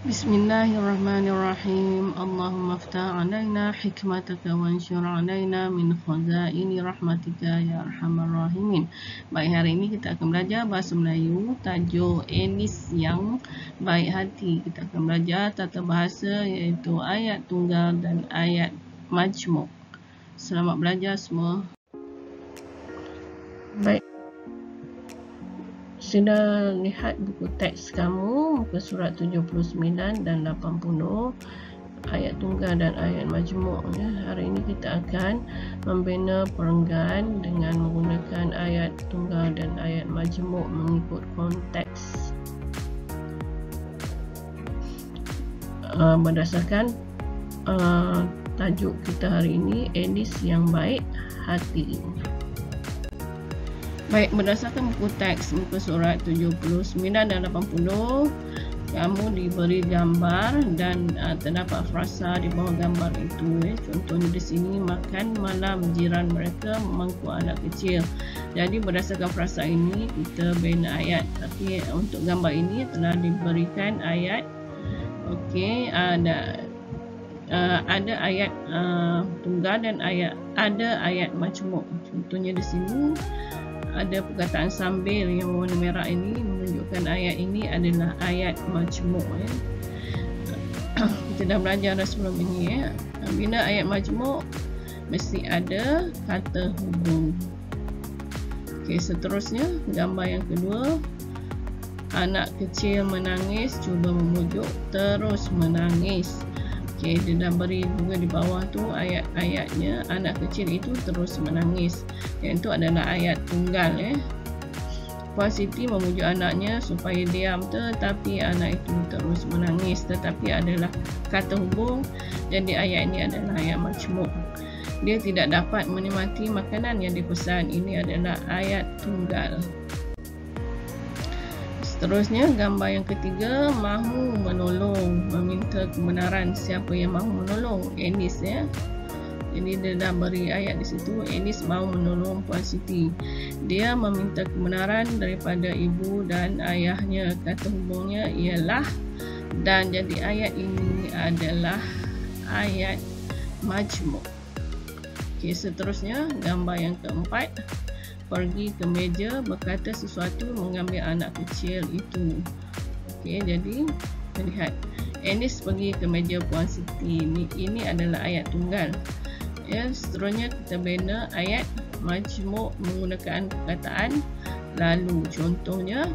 Bismillahirrahmanirrahim. Allahumma aftah alaina hikmataka wansyur alaina min khazaini rahmatika ya arhamar rahimin. Baik, hari ini kita akan belajar bahasa Melayu tajuk Enis yang baik hati. Kita akan belajar tata bahasa iaitu ayat tunggal dan ayat majmuk. Selamat belajar semua. Baik, sudah lihat buku teks kamu muka surat 79 dan 80 ayat tunggal dan ayat majmuk ya. Hari ini kita akan membina perenggan dengan menggunakan ayat tunggal dan ayat majmuk mengikut konteks berdasarkan tajuk kita hari ini, Enis yang baik hati. Baik, berdasarkan buku teks muka surat 79 dan 80, kamu diberi gambar dan terdapat frasa di bawah gambar itu. Contohnya di sini, makan malam jiran mereka memangku anak kecil. Jadi berdasarkan frasa ini kita bina ayat. Tapi untuk gambar ini telah diberikan ayat. Okey, ada ayat tunggal dan ada ayat majmuk. Contohnya di sini ada perkataan sambil yang warna merah ini menunjukkan ayat ini adalah ayat majmuk ya. Kita dah belajar dah sebelum ini ya. Bila ayat majmuk mesti ada kata hubung. Okey, seterusnya gambar yang kedua, anak kecil menangis cuba memujuk terus menangis. Okey, dia dah beri juga di bawah tu ayat-ayatnya, anak kecil itu terus menangis. Yang itu adalah ayat tunggal ya. Puan Siti memujuk anaknya supaya diam, tetapi anak itu terus menangis. Tetapi adalah kata hubung, jadi ayat ini adalah ayat majmuk. Dia tidak dapat menikmati makanan yang dipesan. Ini adalah ayat tunggal. Seterusnya gambar yang ketiga, mahu menolong, meminta kebenaran. Siapa yang mahu menolong? Enis ya. Jadi dia dah beri ayat di situ, Enis mahu menolong Puan Siti. Dia meminta kebenaran daripada ibu dan ayahnya. Kata hubungnya ialah dan, jadi ayat ini adalah ayat majmuk. Okey, seterusnya gambar yang keempat, pergi ke meja berkata sesuatu mengambil anak kecil itu. Okey, jadi lihat, Enis pergi ke meja Puan Siti. Ini adalah ayat tunggal. Ya, seterusnya kita bina ayat majmuk menggunakan perkataan lalu. Contohnya,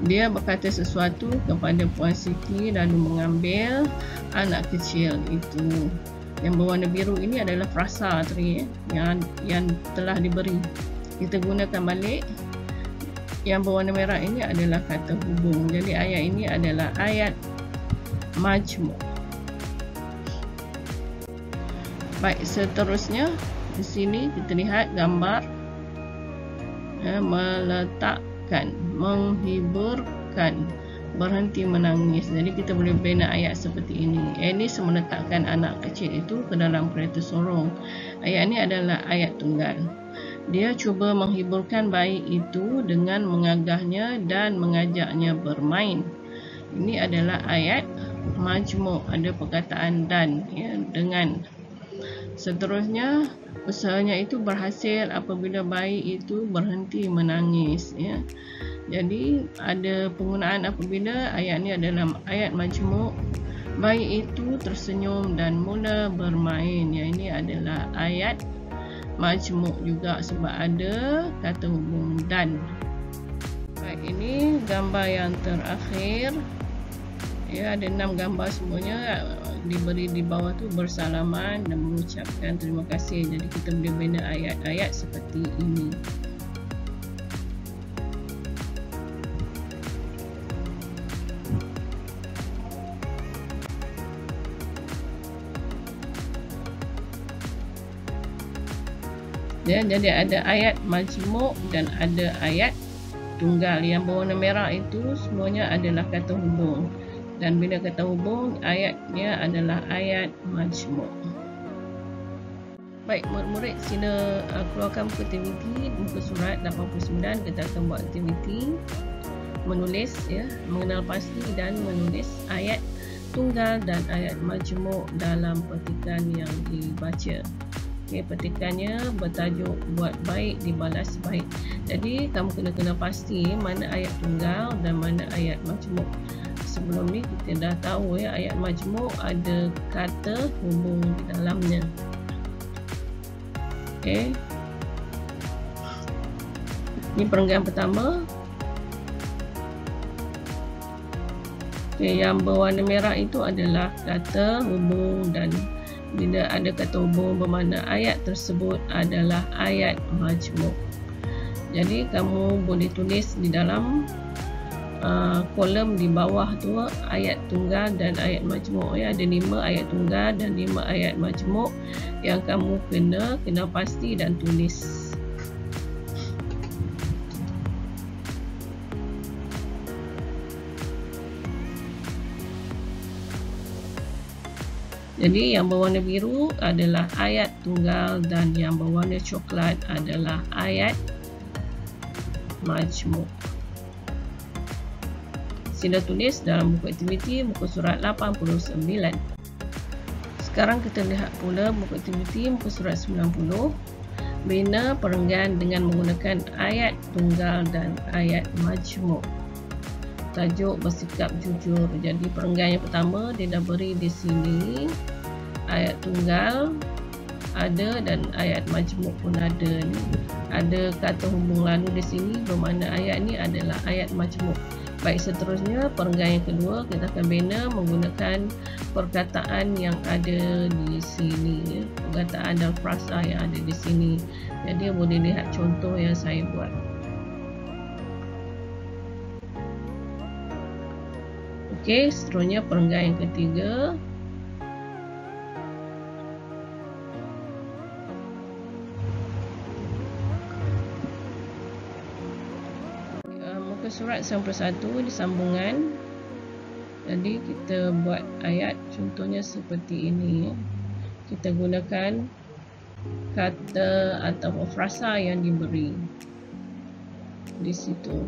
dia berkata sesuatu kepada Puan Siti lalu mengambil anak kecil itu. Yang berwarna biru ini adalah frasa tadi yang telah diberi. Kita gunakan balik. Yang berwarna merah ini adalah kata hubung. Jadi ayat ini adalah ayat majmuk. Baik, seterusnya di sini kita lihat gambar meletakkan, menghiburkan, berhenti menangis. Jadi kita boleh bina ayat seperti ini. Enis meletakkan anak kecil itu ke dalam kereta sorong. Ayat ini adalah ayat tunggal. Dia cuba menghiburkan bayi itu dengan mengagahnya dan mengajaknya bermain. Ini adalah ayat majmuk. Ada perkataan dan ya, dengan. Seterusnya, usahanya itu berhasil apabila bayi itu berhenti menangis ya. Jadi ada penggunaan apabila ayat ini adalah ayat majmuk. Bayi itu tersenyum dan mula bermain. Ya, ini adalah ayat majmuk juga sebab ada kata hubung dan. Baik, ini gambar yang terakhir. Ya, ada 6 gambar semuanya diberi di bawah tu bersalaman dan mengucapkan terima kasih. Jadi kita boleh bina ayat-ayat seperti ini. Ya, jadi ada ayat majmuk dan ada ayat tunggal. Yang berwarna merah itu semuanya adalah kata hubung. Dan bila kata hubung, ayatnya adalah ayat majmuk. Baik, murid-murid sila keluarkan buku aktiviti muka surat 89. Kita akan buat aktiviti. menulis, ya, mengenal pasti dan menulis ayat tunggal dan ayat majmuk dalam petikan yang dibaca. Okay, petikannya bertajuk buat baik dibalas baik. Jadi kamu kena pasti mana ayat tunggal dan mana ayat majmuk. Sebelum ni kita dah tahu, ya, ayat majmuk ada kata hubung di dalamnya. Okay. Ini perenggan pertama. Okay, yang berwarna merah itu adalah kata hubung, dan bila ada kata hubung bermakna ayat tersebut adalah ayat majmuk. Jadi kamu boleh tulis di dalam kolom di bawah tu ayat tunggal dan ayat majmuk, ya. Ada 5 ayat tunggal dan 5 ayat majmuk yang kamu kena pasti dan tulis. Jadi yang berwarna biru adalah ayat tunggal dan yang berwarna coklat adalah ayat majmuk. Sila tulis dalam buku aktiviti muka surat 89. Sekarang kita lihat pula buku aktiviti muka surat 90. Bina perenggan dengan menggunakan ayat tunggal dan ayat majmuk. Tajuk bersikap jujur. Jadi perenggan yang pertama dia dah beri di sini ayat tunggal ada dan ayat majmuk pun ada ni. Ada kata hubung lalu di sini bermakna ayat ni adalah ayat majmuk. Baik, seterusnya perenggan yang kedua kita akan bina menggunakan perkataan yang ada di sini, ya. Perkataan dan frasa yang ada di sini. Jadi boleh lihat contoh yang saya buat. Okey, seterusnya perenggan yang ketiga. Muka surat 91 di sambungan. Jadi kita buat ayat contohnya seperti ini. Kita gunakan kata atau frasa yang diberi di situ.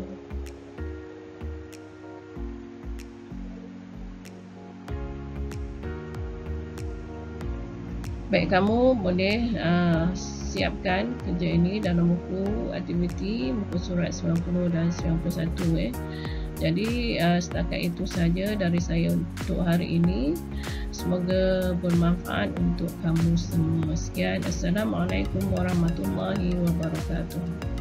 Baik, kamu boleh siapkan kerja ini dalam buku aktiviti muka surat 90 dan 91. Jadi setakat itu saja dari saya untuk hari ini. Semoga bermanfaat untuk kamu semua. Sekian. Assalamualaikum warahmatullahi wabarakatuh.